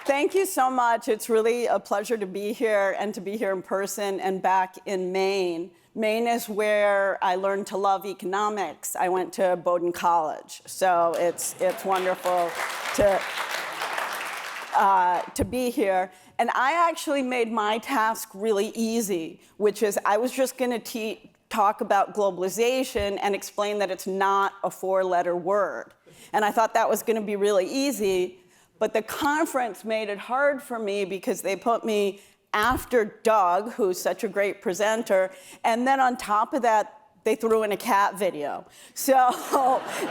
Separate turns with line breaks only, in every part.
Thank you so much. It's really a pleasure to be here and to be here in person and back in Maine. Maine is where I learned to love economics. I went to Bowdoin College, so it's wonderful to be here. And I actually made my task really easy, which is I was just going to talk about globalization and explain that it's not a four-letter word. And I thought that was going to be really easy, but the conference made it hard for me because they put me after Doug, who's such a great presenter, and then on top of that, they threw in a cat video. So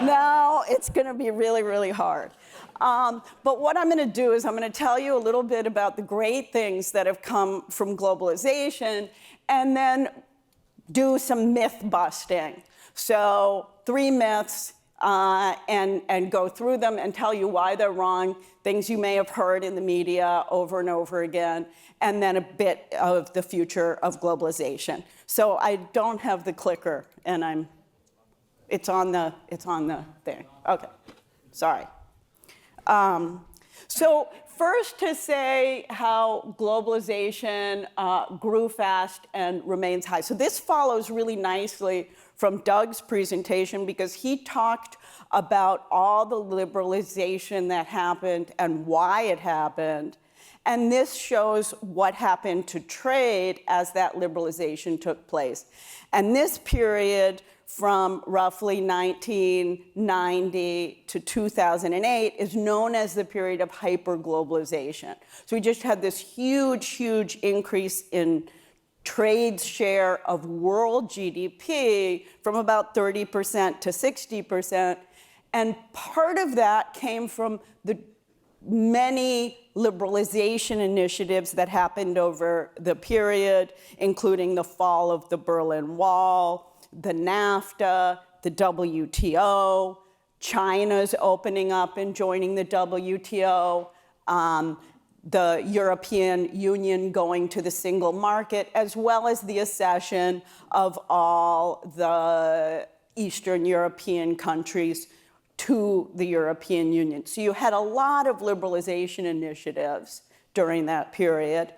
now it's going to be really, really hard. But what I'm going to do is I'm going to tell you a little bit about the great things that have come from globalization, and then do some myth busting. So 3 myths, and go through them and tell you why they're wrong, things you may have heard in the media over and over again, and then a bit of the future of globalization. So I don't have the clicker, and it's on the thing. Okay, sorry. So first, to say how globalization grew fast and remains high. So this follows really nicely from Doug's presentation because he talked about all the liberalization that happened and why it happened. And this shows what happened to trade as that liberalization took place. And this period from roughly 1990 to 2008 is known as the period of hyperglobalization. So we just had this huge, huge increase in trade's share of world GDP from about 30% to 60%. And part of that came from the many liberalization initiatives that happened over the period, including the fall of the Berlin Wall, the NAFTA, the WTO, China's opening up and joining the WTO, the European Union going to the single market, as well as the accession of all the Eastern European countries to the European Union. So you had a lot of liberalization initiatives during that period.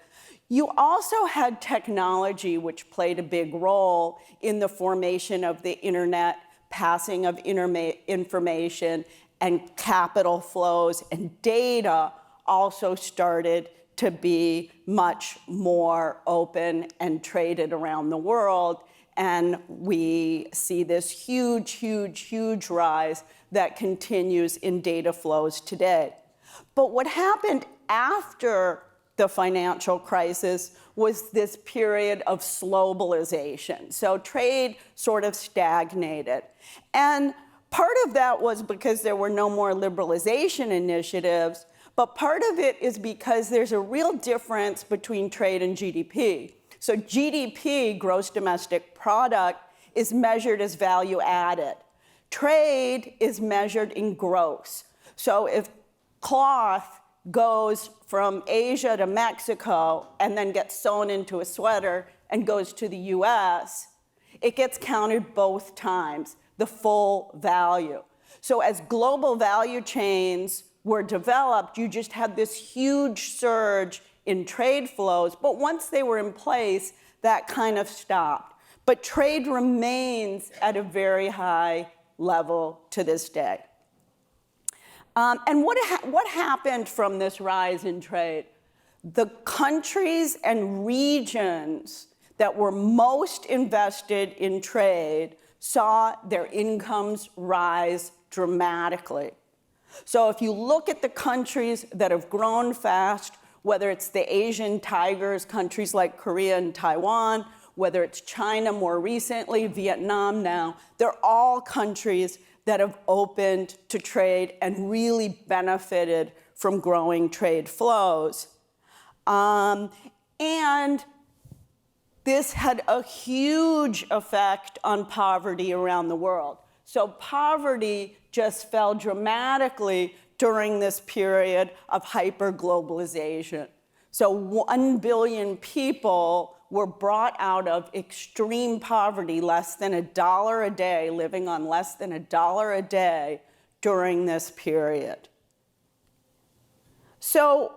You also had technology, which played a big role in the formation of the internet, passing of information, and capital flows, and data also started to be much more open and traded around the world. And we see this huge, huge, huge rise that continues in data flows today. But what happened after the financial crisis was this period of slowbalization. So trade sort of stagnated. And part of that was because there were no more liberalization initiatives, but part of it is because there's a real difference between trade and GDP. So GDP, gross domestic product, is measured as value added. Trade is measured in gross. So if cloth goes from Asia to Mexico and then gets sewn into a sweater and goes to the US, it gets counted both times, the full value. So as global value chains were developed, you just had this huge surge in trade flows, but once they were in place, that kind of stopped. But trade remains at a very high level to this day. And what happened from this rise in trade? The countries and regions that were most invested in trade saw their incomes rise dramatically. So if you look at the countries that have grown fast, whether it's the Asian tigers, countries like Korea and Taiwan, whether it's China more recently, Vietnam now, they're all countries that have opened to trade and really benefited from growing trade flows. And this had a huge effect on poverty around the world. So poverty just fell dramatically during this period of hyperglobalization. So 1 billion people were brought out of extreme poverty, less than $1 a day, living on less than $1 a day during this period. So,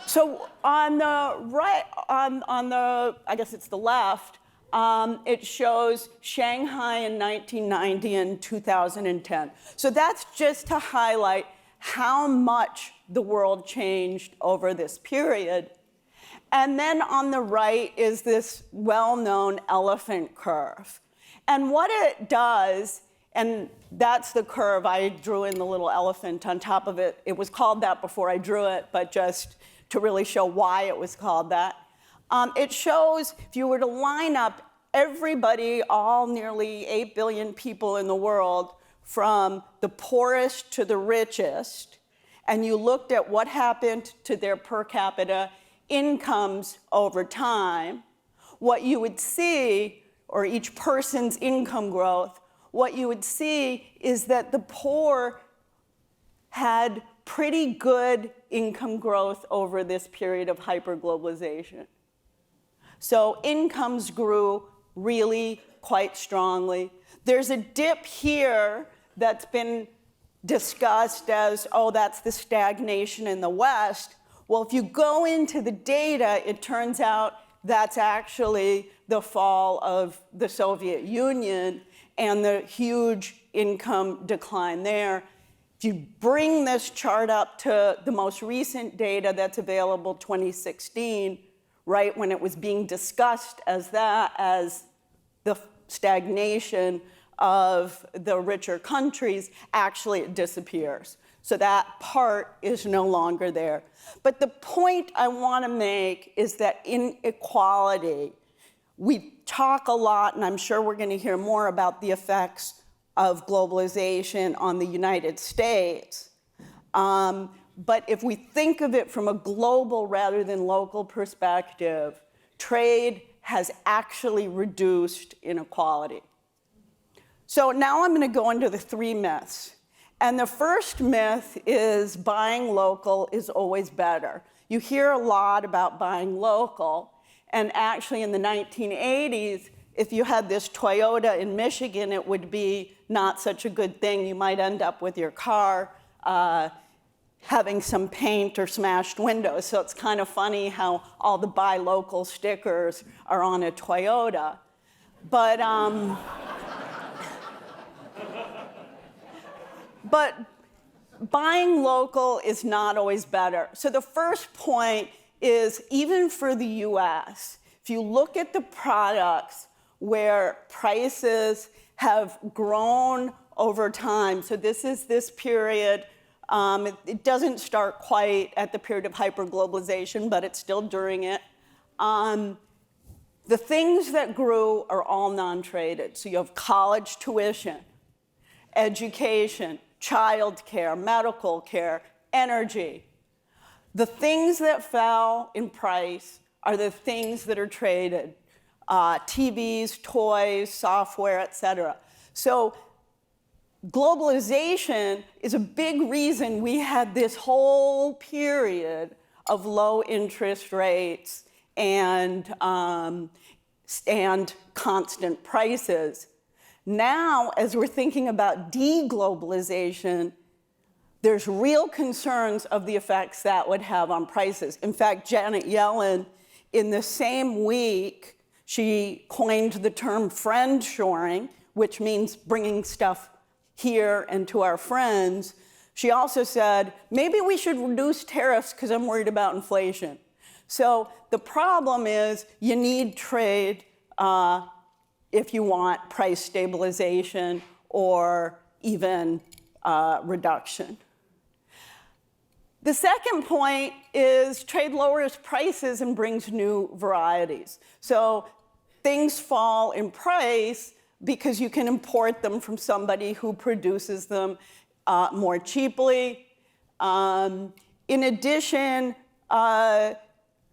so on the right, on the, I guess it's the left, it shows Shanghai in 1990 and 2010. So that's just to highlight how much the world changed over this period. And then on the right is this well-known elephant curve. And what it does, and that's the curve, I drew in the little elephant on top of it. It was called that before I drew it, but just to really show why it was called that. It shows, if you were to line up everybody, all nearly 8 billion people in the world, from the poorest to the richest, and you looked at what happened to their per capita incomes over time, what you would see, or each person's income growth, what you would see is that the poor had pretty good income growth over this period of hyperglobalization. So incomes grew really quite strongly. There's a dip here that's been discussed as, oh, that's the stagnation in the West. Well, if you go into the data, it turns out that's actually the fall of the Soviet Union and the huge income decline there. If you bring this chart up to the most recent data that's available, 2016, right when it was being discussed as the stagnation of the richer countries, actually it disappears. So that part is no longer there. But the point I want to make is that inequality, we talk a lot, and I'm sure we're going to hear more about the effects of globalization on the United States. But if we think of it from a global rather than local perspective, trade has actually reduced inequality. So now I'm going to go into the 3 myths. And the first myth is buying local is always better. You hear a lot about buying local. And actually in the 1980s, if you had this Toyota in Michigan, it would be not such a good thing. You might end up with your car having some paint or smashed windows. So it's kind of funny how all the buy local stickers are on a Toyota. But but buying local is not always better. So the first point is, even for the US, if you look at the products where prices have grown over time, so this is this period, it doesn't start quite at the period of hyperglobalization, but it's still during it. The things that grew are all non-traded. So you have college tuition, education, childcare, medical care, energy. The things that fell in price are the things that are traded. TVs, toys, software, et cetera. So globalization is a big reason we had this whole period of low interest rates and constant prices. Now, as we're thinking about deglobalization, there's real concerns of the effects that would have on prices. In fact, Janet Yellen, in the same week, she coined the term friend shoring, which means bringing stuff here and to our friends. She also said, maybe we should reduce tariffs because I'm worried about inflation. So the problem is you need trade if you want price stabilization or even reduction. The second point is trade lowers prices and brings new varieties. So things fall in price because you can import them from somebody who produces them more cheaply. In addition,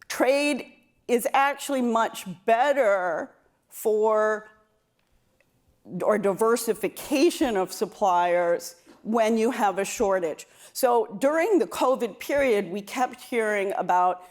trade is actually much better for or diversification of suppliers when you have a shortage. So during the COVID period, we kept hearing about,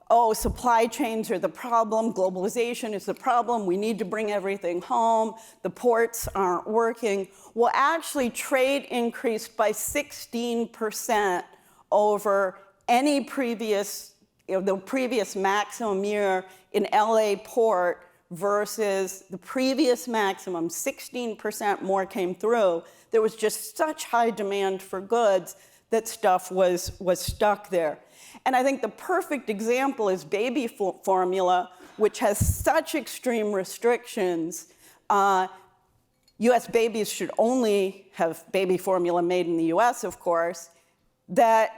oh, supply chains are the problem, globalization is the problem, we need to bring everything home, the ports aren't working. Well, actually, trade increased by 16% over any previous, the previous maximum year in LA port versus the previous maximum, 16% more came through. There was just such high demand for goods that stuff was stuck there. And I think the perfect example is baby formula, which has such extreme restrictions. US babies should only have baby formula made in the US, of course, that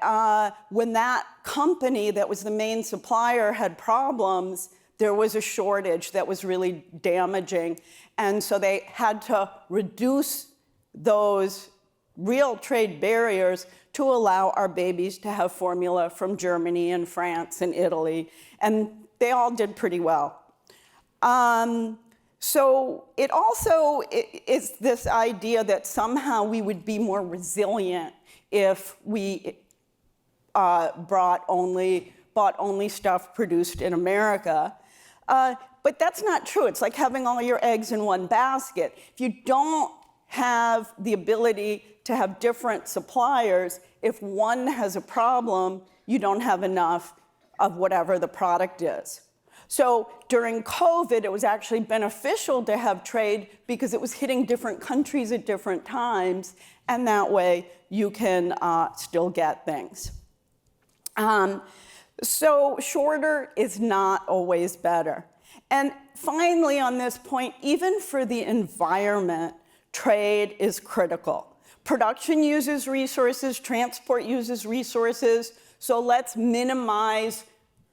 when that company that was the main supplier had problems, there was a shortage that was really damaging. And so they had to reduce those real trade barriers to allow our babies to have formula from Germany and France and Italy. And they all did pretty well. So it also is this idea that somehow we would be more resilient if we bought only stuff produced in America. But that's not true. It's like having all your eggs in one basket. If you don't have the ability to have different suppliers, if one has a problem, you don't have enough of whatever the product is. So during COVID, it was actually beneficial to have trade because it was hitting different countries at different times, and that way you can still get things. So shorter is not always better. And finally, on this point, even for the environment, trade is critical. Production uses resources, transport uses resources, so let's minimize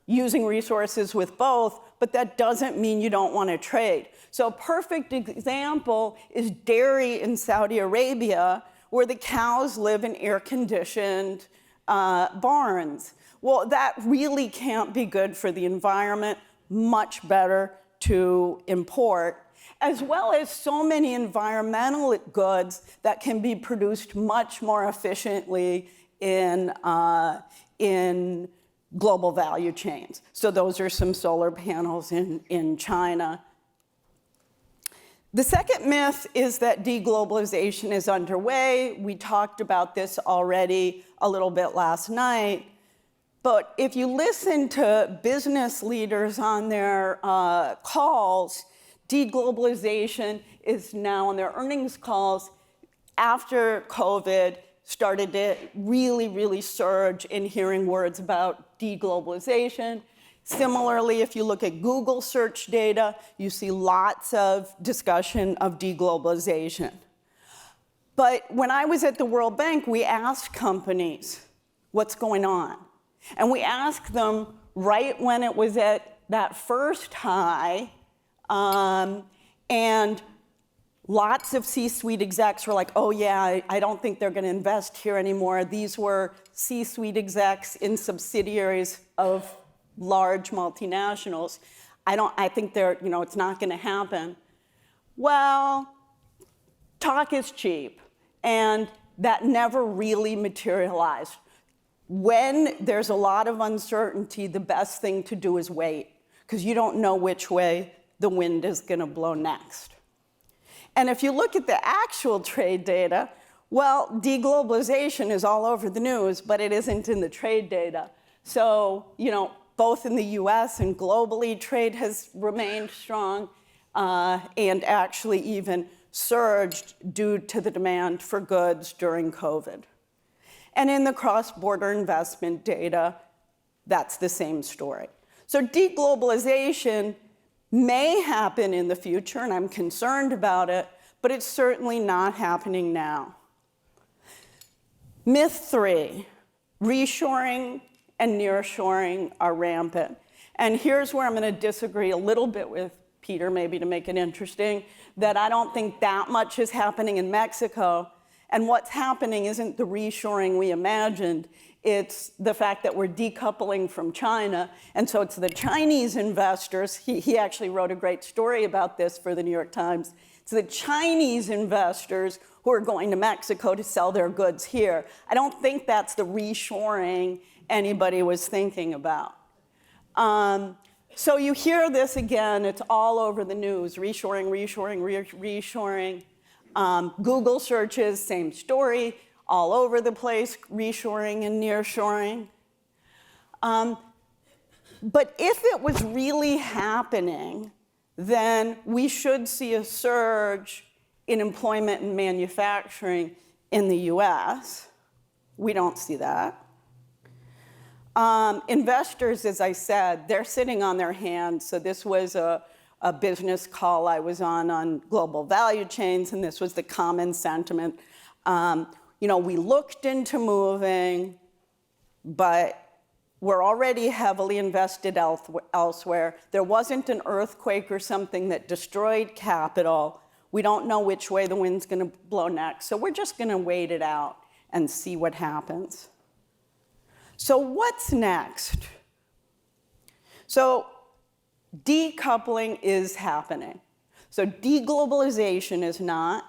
using resources with both, but that doesn't mean you don't want to trade. So a perfect example is dairy in Saudi Arabia, where the cows live in air-conditioned barns. Well, that really can't be good for the environment, much better to import, as well as so many environmental goods that can be produced much more efficiently in global value chains. So those are some solar panels in China. The second myth is that deglobalization is underway. We talked about this already a little bit last night. But if you listen to business leaders on their calls, deglobalization is now on their earnings calls after COVID started to really, really surge in hearing words about deglobalization. Similarly, if you look at Google search data, you see lots of discussion of deglobalization. But when I was at the World Bank, we asked companies, what's going on? And we asked them right when it was at that first high, and lots of C-suite execs were like, oh yeah, I don't think they're going to invest here anymore. These were C-suite execs in subsidiaries of large multinationals. I think it's not going to happen. Well, talk is cheap, and that never really materialized. When there's a lot of uncertainty, the best thing to do is wait, because you don't know which way the wind is going to blow next. And if you look at the actual trade data, well, deglobalization is all over the news, but it isn't in the trade data. So, both in the US and globally, trade has remained strong and actually even surged due to the demand for goods during COVID. And in the cross-border investment data, that's the same story. So deglobalization may happen in the future, and I'm concerned about it, but it's certainly not happening now. Myth 3, reshoring and nearshoring are rampant. And here's where I'm going to disagree a little bit with Peter, maybe to make it interesting, that I don't think that much is happening in Mexico. And what's happening isn't the reshoring we imagined. It's the fact that we're decoupling from China. And so it's the Chinese investors. He actually wrote a great story about this for the New York Times. It's the Chinese investors who are going to Mexico to sell their goods here. I don't think that's the reshoring anybody was thinking about. So you hear this again, it's all over the news, reshoring, reshoring, reshoring. Google searches, same story, all over the place, reshoring and nearshoring. But if it was really happening, then we should see a surge in employment and manufacturing in the US. We don't see that. Investors, as I said, they're sitting on their hands. So this was a business call I was on global value chains, and this was the common sentiment. We looked into moving, but we're already heavily invested elsewhere. There wasn't an earthquake or something that destroyed capital. We don't know which way the wind's going to blow next, so we're just going to wait it out and see what happens. So what's next? So decoupling is happening. So deglobalization is not,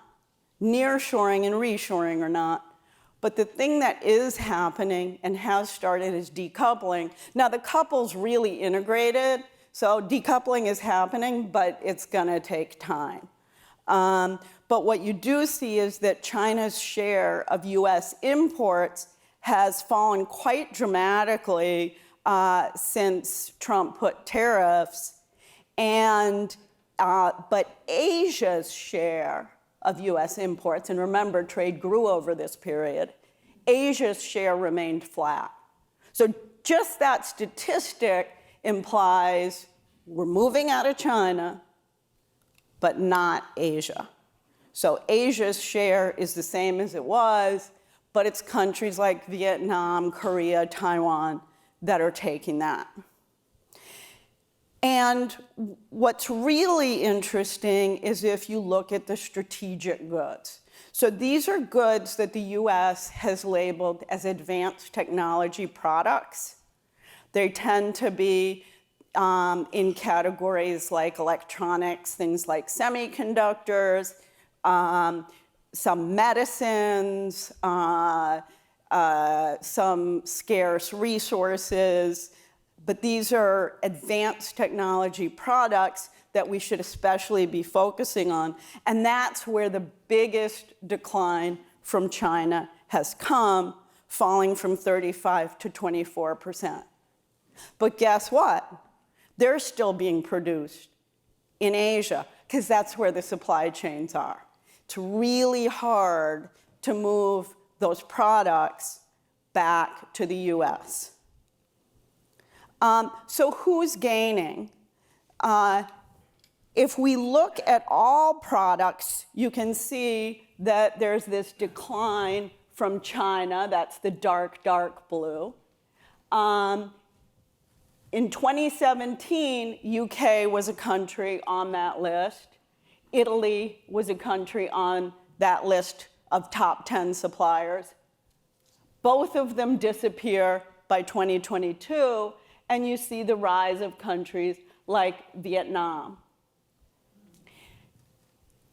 nearshoring and reshoring are not, but the thing that is happening and has started is decoupling. Now the couple's really integrated, so decoupling is happening, but it's gonna take time. But what you do see is that China's share of US imports has fallen quite dramatically since Trump put tariffs, but Asia's share of US imports, and remember, trade grew over this period, Asia's share remained flat. So just that statistic implies we're moving out of China, but not Asia. So Asia's share is the same as it was, but it's countries like Vietnam, Korea, Taiwan that are taking that. And what's really interesting is if you look at the strategic goods. So these are goods that the US has labeled as advanced technology products. They tend to be in categories like electronics, things like semiconductors, some medicines, some scarce resources, but these are advanced technology products that we should especially be focusing on. And that's where the biggest decline from China has come, falling from 35% to 24%. But guess what? They're still being produced in Asia, because that's where the supply chains are. It's really hard to move those products back to the US. So who's gaining? If we look at all products, you can see that there's this decline from China. That's the dark, dark blue. In 2017, UK was a country on that list. Italy was a country on that list of top 10 suppliers. Both of them disappear by 2022, and you see the rise of countries like Vietnam.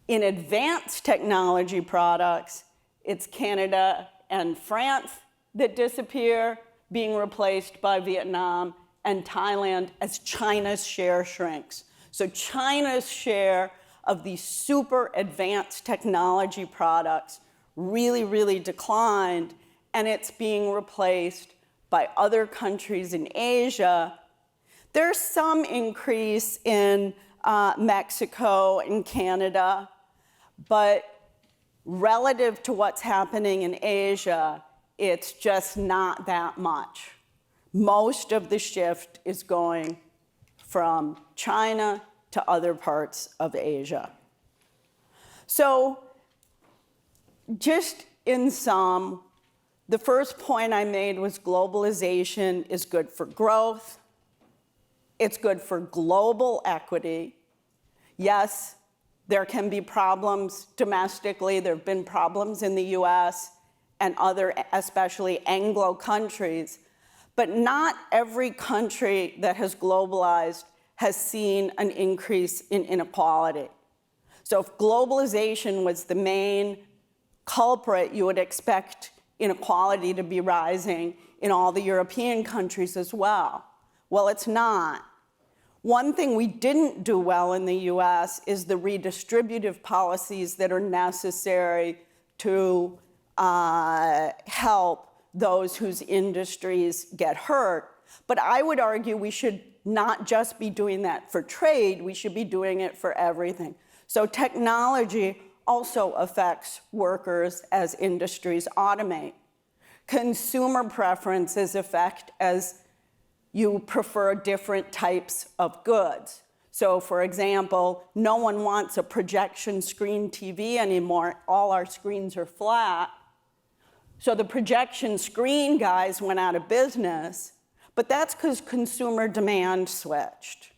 In advanced technology products, it's Canada and France that disappear, being replaced by Vietnam and Thailand as China's share shrinks. So China's share of these super advanced technology products really, really declined, and it's being replaced by other countries in Asia. There's some increase in Mexico and Canada, but relative to what's happening in Asia, it's just not that much. Most of the shift is going from China to other parts of Asia. So just in sum, the first point I made was globalization is good for growth. It's good for global equity. Yes, there can be problems domestically. There have been problems in the US and other, especially Anglo countries, but not every country that has globalized has seen an increase in inequality. So if globalization was the main culprit, you would expect inequality to be rising in all the European countries as well. Well, it's not. One thing we didn't do well in the US is the redistributive policies that are necessary to help those whose industries get hurt. But I would argue we should not just be doing that for trade, we should be doing it for everything. So technology also affects workers as industries automate. Consumer preferences affect as you prefer different types of goods. So for example, no one wants a projection screen TV anymore. All our screens are flat. So the projection screen guys went out of business, but that's because consumer demand switched.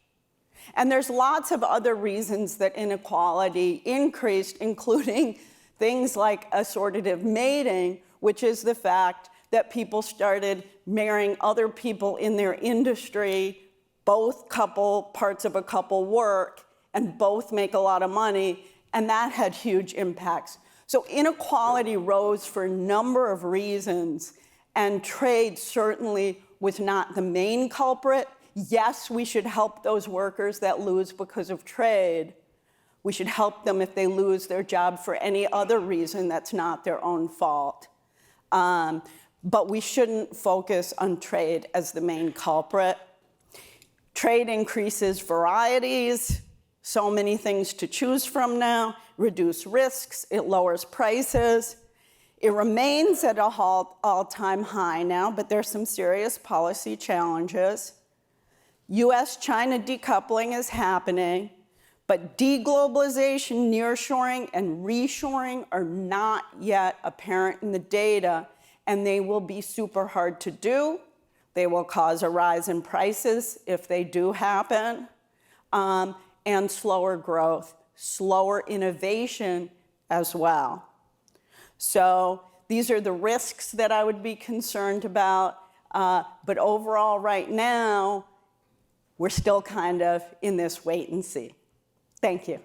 And there's lots of other reasons that inequality increased, including things like assortative mating, which is the fact that people started marrying other people in their industry, both parts of a couple work, and both make a lot of money, and that had huge impacts. So inequality rose for a number of reasons, and trade certainly was not the main culprit. Yes, we should help those workers that lose because of trade. We should help them if they lose their job for any other reason that's not their own fault. But we shouldn't focus on trade as the main culprit. Trade increases varieties, so many things to choose from now, reduce risks, it lowers prices. It remains at an all-time high now, but there's some serious policy challenges. US-China decoupling is happening, but deglobalization, nearshoring, and reshoring are not yet apparent in the data, and they will be super hard to do. They will cause a rise in prices if they do happen, and slower growth, slower innovation as well. So these are the risks that I would be concerned about, but overall right now, we're still kind of in this wait and see. Thank you.